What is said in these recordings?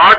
8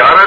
11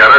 11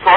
100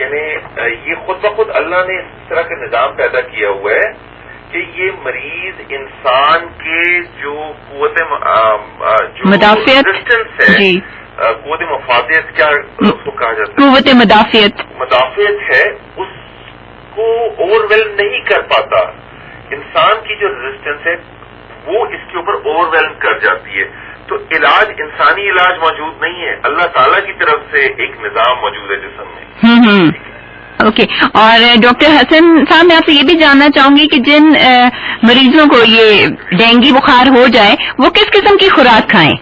یعنی یہ خود بخود اللہ نے اس طرح کا نظام پیدا کیا ہوا ہے کہ یہ مریض انسان کے جو قوت مدافعت ہے، قوت مفادیت کیا اس کو کہا جاتا ہے، قوت مدافعت ہے، اس کو اوور ویلم نہیں کر پاتا. انسان کی جو ریزسٹنس ہے وہ اس کے اوپر اوور ویلم کر جاتی ہے. تو علاج انسانی علاج موجود نہیں ہے، اللہ تعالیٰ کی طرف سے ایک نظام موجود ہے جسم میں. اوکے. اور ڈاکٹر حسن صاحب، میں آپ سے یہ بھی جاننا چاہوں گی کہ جن مریضوں کو یہ ڈینگی بخار ہو جائے وہ کس قسم کی خوراک کھائیں؟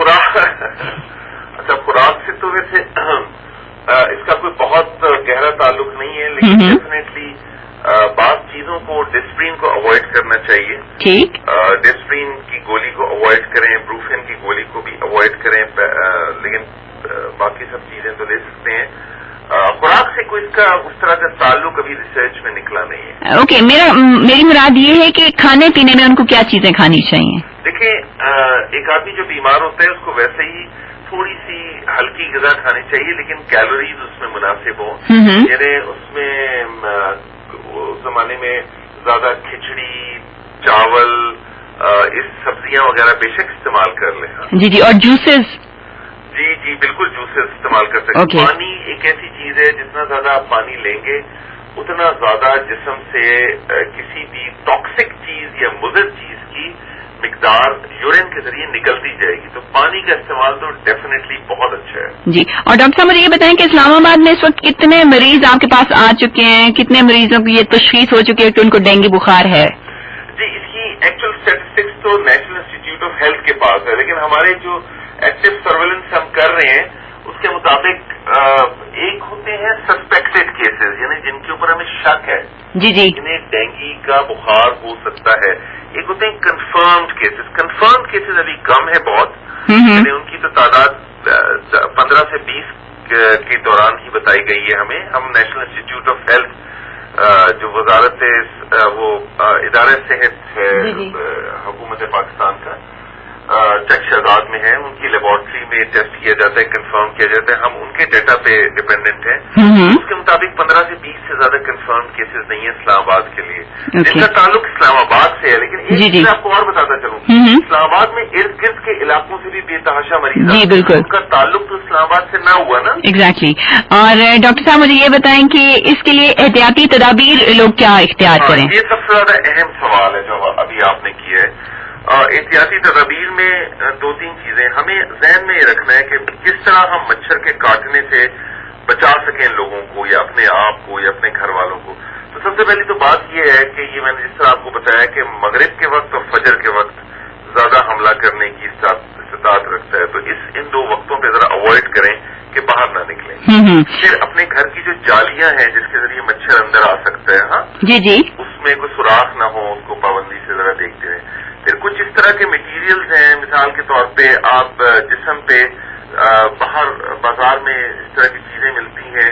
اچھا، خوراک سے تو ویسے اس کا کوئی بہت گہرا تعلق نہیں ہے، لیکن ڈیفینیٹلی بعض چیزوں کو ڈسپرین کو اوائڈ کرنا چاہیے. ٹھیک. ڈسپرین کی گولی کو اوائڈ کریں، بروفین کی گولی کو بھی اوائڈ کریں، لیکن باقی سب چیزیں تو لے سکتے ہیں. خوراک سے کوئی اس کا اس طرح کا تعلق ابھی ریسرچ میں نکلا نہیں ہے. اوکے. میری مراد یہ ہے کہ کھانے پینے میں ان کو کیا چیزیں کھانی چاہیے؟ دیکھیں، ایک آدمی جو بیمار ہوتا ہے اس کو ویسے ہی تھوڑی سی ہلکی غذا کھانی چاہیے، لیکن کیلوریز اس میں مناسب ہوں. یعنی اس میں اس زمانے میں زیادہ کھچڑی، چاول، اس سبزیاں وغیرہ بے شک استعمال کر لیں. جی. اور جوسز؟ جی بالکل، جوسز استعمال کر سکتے ہیں. پانی ایک ایسی چیز ہے جتنا زیادہ آپ پانی لیں گے اتنا زیادہ جسم سے کسی بھی ٹاکسک چیز یا مضر چیز کی مقدار یورین کے ذریعے نکلتی جائے گی. تو پانی کا استعمال تو ڈیفینیٹلی بہت اچھا ہے. جی. اور ڈاکٹر صاحب، مجھے یہ بتائیں کہ اسلام آباد میں اس وقت کتنے مریض آپ کے پاس آ چکے ہیں؟ کتنے مریضوں کی یہ تشخیص ہو چکی ہے کہ ان کو ڈینگی بخار ہے؟ جی، اس کی ایکچوئل اسٹیٹسٹکس تو نیشنل انسٹیٹیوٹ آف ہیلتھ کے پاس ہے، لیکن ہمارے جو ایکٹیو سرویلنس ہم کر رہے ہیں اس کے مطابق ایک ہوتے ہیں سسپیکٹڈ کیسز، یعنی جن کے اوپر ہمیں شک ہے جی انہیں ڈینگی کا بخار ہو سکتا ہے. ایک ہوتے ہیں کنفرمڈ کیسز. کنفرمڈ کیسز ابھی کم ہے بہت، یعنی ان کی تو تعداد 15 سے 20 کے دوران ہی بتائی گئی ہے ہمیں. ہم نیشنل انسٹیٹیوٹ آف ہیلتھ جو وزارت وہ ادارہ صحت ہے حکومت پاکستان کا، چک شہزاد میں ہے، ان کی لیبارٹری میں ٹیسٹ کیا جاتا ہے، کنفرم کیا جاتا ہے. ہم ان کے ڈیٹا پہ ڈیپینڈنٹ ہیں. اس کے مطابق 15 سے 20 سے زیادہ کنفرم کیسز نہیں ہیں اسلام آباد کے لیے، جن کا تعلق اسلام آباد سے ہے. لیکن ایک چیز آپ کو اور بتاتا چلوں، اسلام آباد میں ارد گرد کے علاقوں سے بھی بے تحاشا مریض ہیں. بالکل، ان کا تعلق تو اسلام آباد سے نہ ہوا نا. ایگزیکٹلی. اور ڈاکٹر صاحب، مجھے یہ بتائیں کہ اس کے لیے احتیاطی تدابیر لوگ کیا اختیار کریں؟ یہ سب سے زیادہ اہم سوال ہے جو ابھی آپ نے کیا ہے. احتیاطی تدابیر میں 2-3 چیزیں ہمیں ذہن میں یہ رکھنا ہے کہ کس طرح ہم مچھر کے کاٹنے سے بچا سکیں لوگوں کو یا اپنے آپ کو یا اپنے گھر والوں کو. تو سب سے پہلی تو بات یہ ہے کہ یہ میں نے جس طرح آپ کو بتایا کہ مغرب کے وقت اور فجر کے وقت زیادہ حملہ کرنے کی استطاعت رکھتا ہے. تو ان 2 وقتوں پہ ذرا اوائڈ کریں کہ باہر نہ نکلیں. پھر اپنے گھر کی جو جالیاں ہیں جس کے ذریعے مچھر اندر آ سکتا ہے، ہاں جی اس میں کوئی سوراخ نہ ہو، اس کو پابندی سے ذرا دیکھتے رہیں. پھر کچھ اس طرح کے مٹیریلز ہیں، مثال کے طور پہ آپ جسم پہ باہر بازار میں اس طرح کی چیزیں ملتی ہیں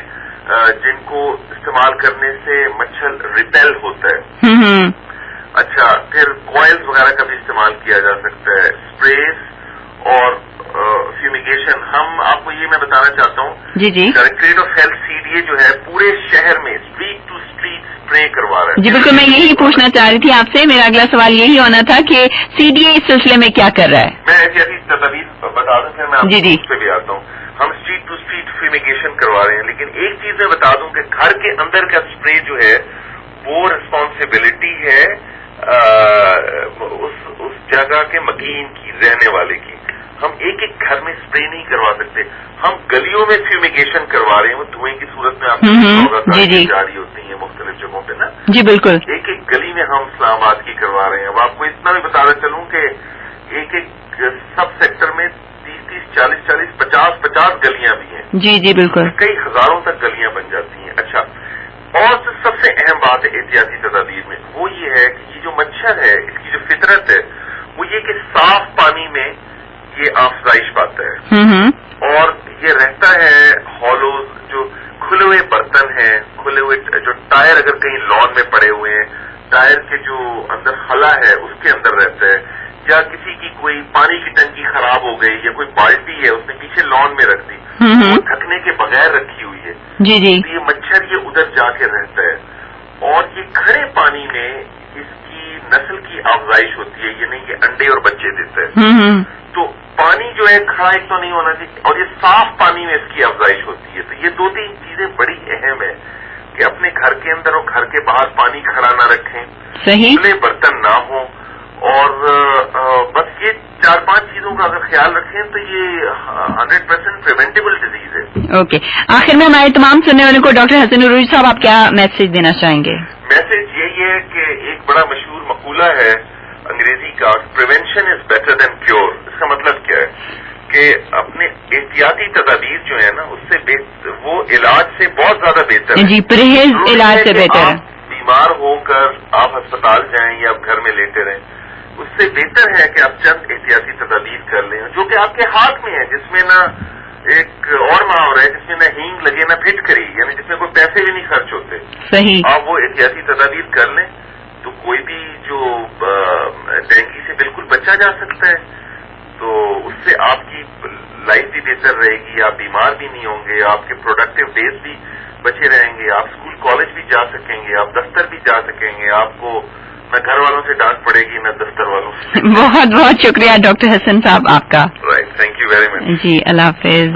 جن کو استعمال کرنے سے مچھر ریپیل ہوتا ہے. اچھا، پھر کوئلز وغیرہ کا بھی استعمال کیا جا سکتا ہے، اسپریز اور فیومیگیشن. ہم آپ کو یہ میں بتانا چاہتا ہوں، ڈائریکٹریٹ آف ہیلتھ CDA جو ہے پورے شہر میں اسٹریٹ ٹو اسٹریٹ اسپرے کروا رہا ہے. جی بالکل، میں یہی پوچھنا چاہ رہی تھی آپ سے. میرا اگلا سوال یہی ہونا تھا کہ CDA اس سلسلے میں کیا کر رہا ہے. میں ایسی تدابیر بتا دوں، پھر میں آپ کو اس پہ بھی آتا ہوں. ہم اسٹریٹ ٹو اسٹریٹ فیومیگیشن کروا رہے ہیں، لیکن ایک چیز میں بتا دوں کہ گھر کے اندر کا اسپرے جو ہے وہ ریسپانسبلٹی ہے اس جگہ کے مکین کی، رہنے والے کی. ہم ایک گھر میں اسپرے نہیں کروا سکتے. ہم گلیوں میں فیومیگیشن کروا رہے ہیں، وہ دھوئیں کی صورت میں آپ کو جاری ہوتی ہیں مختلف جگہوں پہ نا. جی بالکل. ایک گلی میں ہم اسلام آباد کی کروا رہے ہیں. اب آپ کو اتنا بھی بتانا چلوں کہ ایک سب سیکٹر میں 30-30, 40-40, 50-50 گلیاں بھی ہیں. جی بالکل. کئی ہزاروں تک گلیاں بن جاتی ہیں. اچھا، اور سب سے اہم بات ہے احتیاطی تدابیر میں وہ یہ ہے کہ یہ جو مچھر ہے اس کی جو فطرت ہے وہ یہ کہ صاف پانی میں یہ افزائش پاتا ہے اور یہ رہتا ہے ہالوز، جو کھلے ہوئے برتن ہیں، کھلے ہوئے جو ٹائر اگر کہیں لان میں پڑے ہوئے ہیں، ٹائر کے جو اندر خلا ہے اس کے اندر رہتا ہے، یا کسی کی کوئی پانی کی ٹنکی خراب ہو گئی یا کوئی بالٹی ہے اس نے پیچھے لان میں رکھ دی، وہ ڈھکنے کے بغیر رکھی ہوئی ہے، جی جی، تو یہ مچھر یہ ادھر جا کے رہتا ہے، اور یہ کھڑے پانی میں اس کی نسل کی افزائش ہوتی ہے، یعنی یہ انڈے اور بچے دیتا ہے، تو پانی جو ہے کھڑا ایک تو نہیں ہونا چاہیے، اور یہ صاف پانی میں اس کی افزائش ہوتی ہے، تو یہ دو تین چیزیں بڑی اہم ہے کہ اپنے گھر کے اندر اور گھر کے باہر پانی کھڑا نہ رکھیں، صحیح، کھلے برتن نہ ہوں، اور بس یہ 4-5 چیزوں کا اگر خیال رکھیں تو یہ 100% پریونٹیبل ڈیزیز ہے۔ اوکے، آخر میں ہمارے تمام سننے والوں کو ڈاکٹر حسن عروج صاحب آپ کیا میسج دینا چاہیں گے؟ میسج یہی ہے کہ ایک بڑا مشہور مقولہ ہے انگریزی کا، prevention is better than cure. اس کا مطلب کیا ہے کہ اپنے احتیاطی تدابیر جو ہے نا اس سے وہ علاج سے بہت زیادہ بہتر ہے۔ جی، پرہیز علاج سے بہتر ہے۔ بیمار ہو کر آپ ہسپتال جائیں یا آپ گھر میں لیٹے رہیں، اس سے بہتر ہے کہ آپ چند احتیاطی تدابیر کر لیں جو کہ آپ کے ہاتھ میں ہے، جس میں نہ ایک اور محاورہ ہے جس میں نہ ہینگ لگے نہ پھٹ کری، یعنی جس میں کوئی پیسے بھی نہیں خرچ ہوتے۔ صحیح، آپ وہ احتیاطی تدابیر کر لیں تو کوئی بھی جو ڈینگی سے بالکل بچا جا سکتا ہے، تو اس سے آپ کی لائف بھی بہتر رہے گی، آپ بیمار بھی نہیں ہوں گے، آپ کے پروڈکٹیو ڈیز بھی بچے رہیں گے، آپ اسکول کالج بھی جا سکیں گے، آپ دفتر بھی جا سکیں گے، آپ کو نہ گھر والوں سے ڈانٹ پڑے گی نہ دفتر والوں سے۔ بہت بہت شکریہ ڈاکٹر حسن صاحب آپ کا۔ Right, thank you very much. جی، اللہ حافظ۔